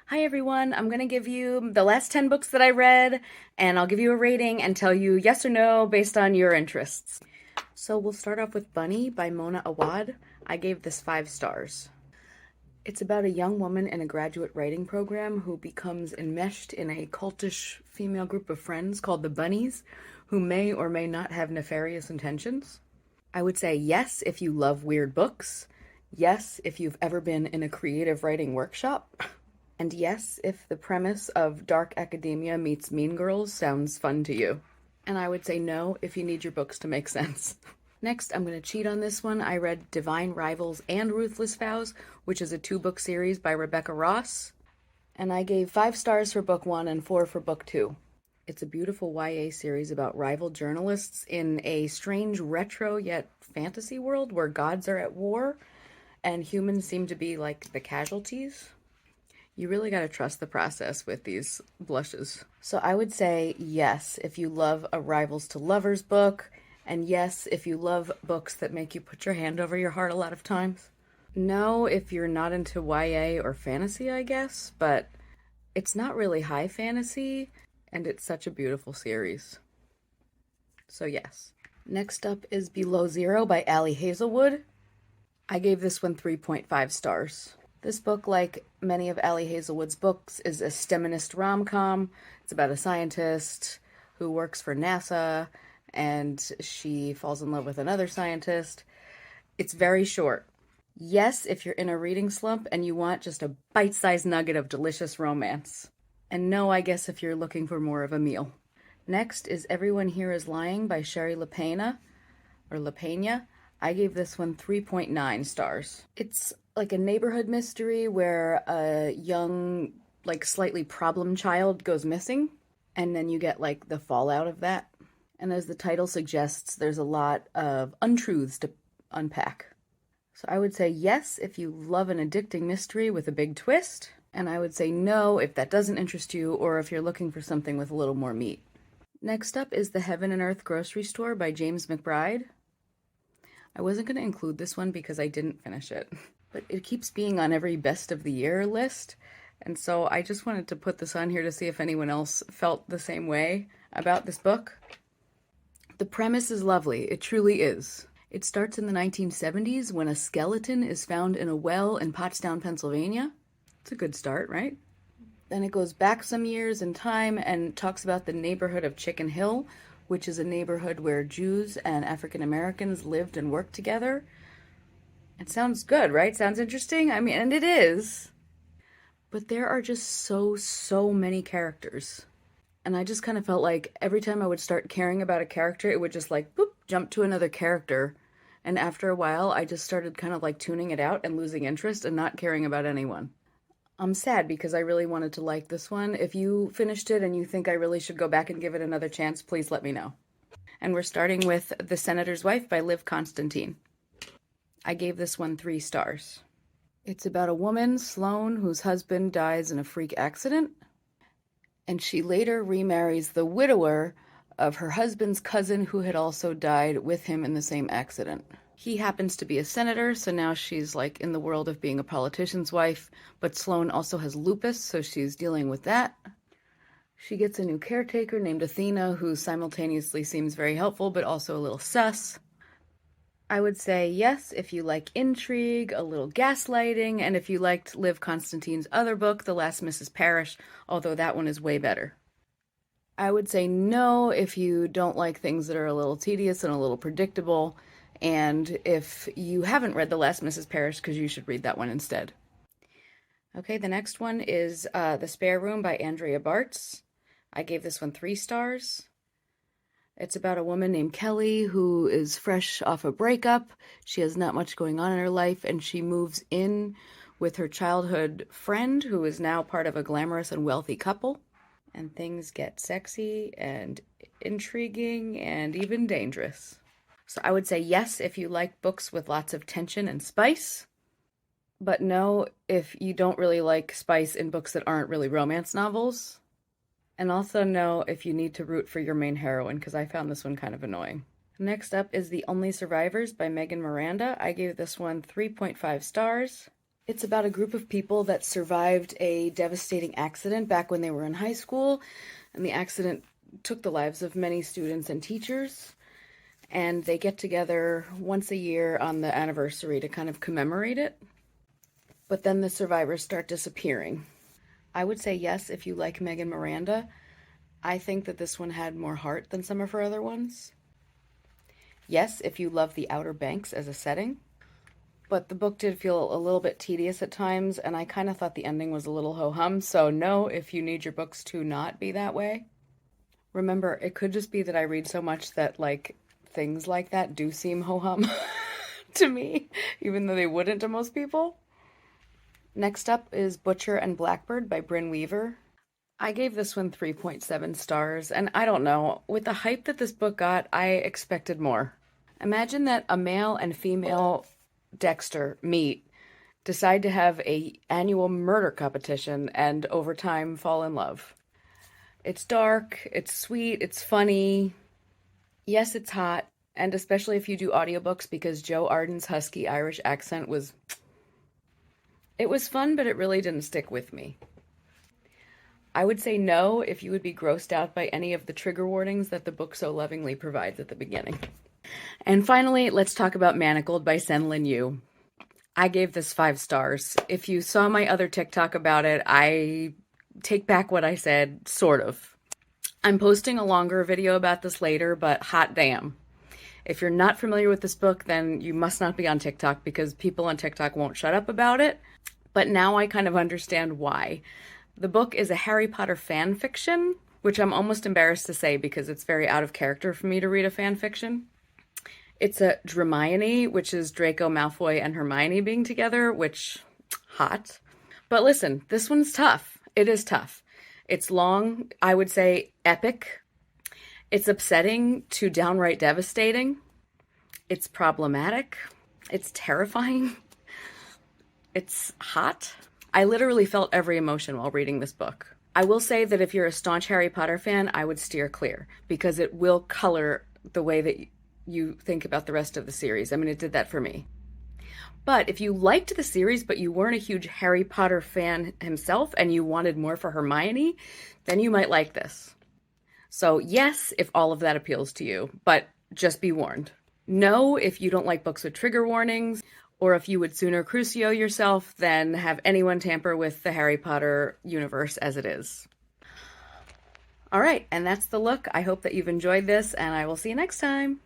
Hi everyone, I'm going to give you the last 10 books that I read, and I'll give you a rating and tell you yes or no based on your interests. So we'll start off with Bunny by Mona Awad. I gave this 5 stars. It's about a young woman in a graduate writing program who becomes enmeshed in a cultish female group of friends called the Bunnies, who may or may not have nefarious intentions. I would say yes if you love weird books, yes if you've ever been in a creative writing workshop, and yes if the premise of dark academia meets Mean Girls sounds fun to you. And I would say no if you need your books to make sense. Next, I'm going to cheat on this one. I read Divine Rivals and Ruthless Vows, which is a 2-book series by Rebecca Ross, and I gave 5 stars for book 1 and 4 for book 2. It's a beautiful YA series about rival journalists in a strange retro yet fantasy world where gods are at war and humans seem to be like the casualties. You really got to trust the process with these blushes. So I would say yes if you love a Rivals to Lovers book, and yes if you love books that make you put your hand over your heart a lot of times. No if you're not into YA or fantasy, I guess, but it's not really high fantasy, and it's such a beautiful series. So yes. Next up is Below Zero by Ali Hazelwood. I gave this one 3.5 stars. This book, like many of Ali Hazelwood's books, is a STEMinist rom-com. It's about a scientist who works for NASA, and she falls in love with another scientist. It's very short. Yes, if you're in a reading slump and you want just a bite-sized nugget of delicious romance. And no, I guess if you're looking for more of a meal. Next is Everyone Here Is Lying by Sherry LaPena, or LaPena. I gave this one 3.9 stars. It's like a neighborhood mystery where a young, like slightly problem child goes missing, and then you get like the fallout of that. And as the title suggests, there's a lot of untruths to unpack. So I would say yes if you love an addicting mystery with a big twist, and I would say no if that doesn't interest you or if you're looking for something with a little more meat. Next up is The Heaven and Earth Grocery Store by James McBride. I wasn't going to include this one because I didn't finish it, but it keeps being on every best of the year list, and so I just wanted to put this on here to see if anyone else felt the same way about this book. The premise is lovely, it truly is. It starts in the 1970s when a skeleton is found in a well in Pottstown, Pennsylvania. It's a good start, right? Then it goes back some years in time and talks about the neighborhood of Chicken Hill, which is a neighborhood where Jews and African Americans lived and worked together. It sounds good, right? Sounds interesting? I mean, and it is. But there are just so many characters. And I just kind of felt like every time I would start caring about a character, it would just like, boop, jump to another character. And after a while, I just started kind of like tuning it out and losing interest and not caring about anyone. I'm sad because I really wanted to like this one. If you finished it and you think I really should go back and give it another chance, please let me know. And we're starting with The Senator's Wife by Liv Constantine. I gave this one 3 stars. It's about a woman, Sloane, whose husband dies in a freak accident, and she later remarries the widower of her husband's cousin who had also died with him in the same accident. He happens to be a senator, so now she's like in the world of being a politician's wife, but Sloane also has lupus, so she's dealing with that. She gets a new caretaker named Athena, who simultaneously seems very helpful, but also a little sus. I would say yes if you like intrigue, a little gaslighting, and if you liked Liv Constantine's other book, The Last Mrs. Parrish, although that one is way better. I would say no if you don't like things that are a little tedious and a little predictable, and if you haven't read The Last Mrs. Parrish, because you should read that one instead. Okay, the next one is The Spare Room by Andrea Bartz. I gave this one 3 stars. It's about a woman named Kelly who is fresh off a breakup. She has not much going on in her life, and she moves in with her childhood friend who is now part of a glamorous and wealthy couple. And things get sexy and intriguing and even dangerous. So I would say yes if you like books with lots of tension and spice, but no if you don't really like spice in books that aren't really romance novels. And also no if you need to root for your main heroine, because I found this one kind of annoying. Next up is The Only Survivors by Megan Miranda. I gave this one 3.5 stars. It's about a group of people that survived a devastating accident back when they were in high school, and the accident took the lives of many students and teachers, and they get together once a year on the anniversary to kind of commemorate it. But then the survivors start disappearing. I would say yes if you like Megan Miranda. I think that this one had more heart than some of her other ones. Yes, if you love the Outer Banks as a setting. But the book did feel a little bit tedious at times, and I kind of thought the ending was a little ho-hum, so no if you need your books to not be that way. Remember, it could just be that I read so much that, like, things like that do seem ho-hum to me, even though they wouldn't to most people. Next up is Butcher and Blackbird by Brynne Weaver. I gave this one 3.7 stars, and I don't know, with the hype that this book got, I expected more. Imagine that a male and female Dexter meet, decide to have a annual murder competition, and over time fall in love. It's dark, it's sweet, it's funny. Yes, it's hot, and especially if you do audiobooks, because Joe Arden's husky Irish accent was... It was fun, but it really didn't stick with me. I would say no if you would be grossed out by any of the trigger warnings that the book so lovingly provides at the beginning. And finally, let's talk about Manacled by Sen-Lin Yu. I gave this 5 stars. If you saw my other TikTok about it, I take back what I said, sort of. I'm posting a longer video about this later, but hot damn. If you're not familiar with this book, then you must not be on TikTok, because people on TikTok won't shut up about it. But now I kind of understand why. The book is a Harry Potter fan fiction, which I'm almost embarrassed to say because it's very out of character for me to read a fan fiction. It's a Dramione, which is Draco Malfoy and Hermione being together, which, hot. But listen, this one's tough. It is tough. It's long, I would say epic. It's upsetting to downright devastating. It's problematic. It's terrifying. It's hot. I literally felt every emotion while reading this book. I will say that if you're a staunch Harry Potter fan, I would steer clear, because it will color the way that you think about the rest of the series. I mean, it did that for me. But if you liked the series, but you weren't a huge Harry Potter fan himself and you wanted more for Hermione, then you might like this. So yes, if all of that appeals to you, but just be warned. No, if you don't like books with trigger warnings, or if you would sooner Crucio yourself than have anyone tamper with the Harry Potter universe as it is. All right, and that's the look. I hope that you've enjoyed this, and I will see you next time.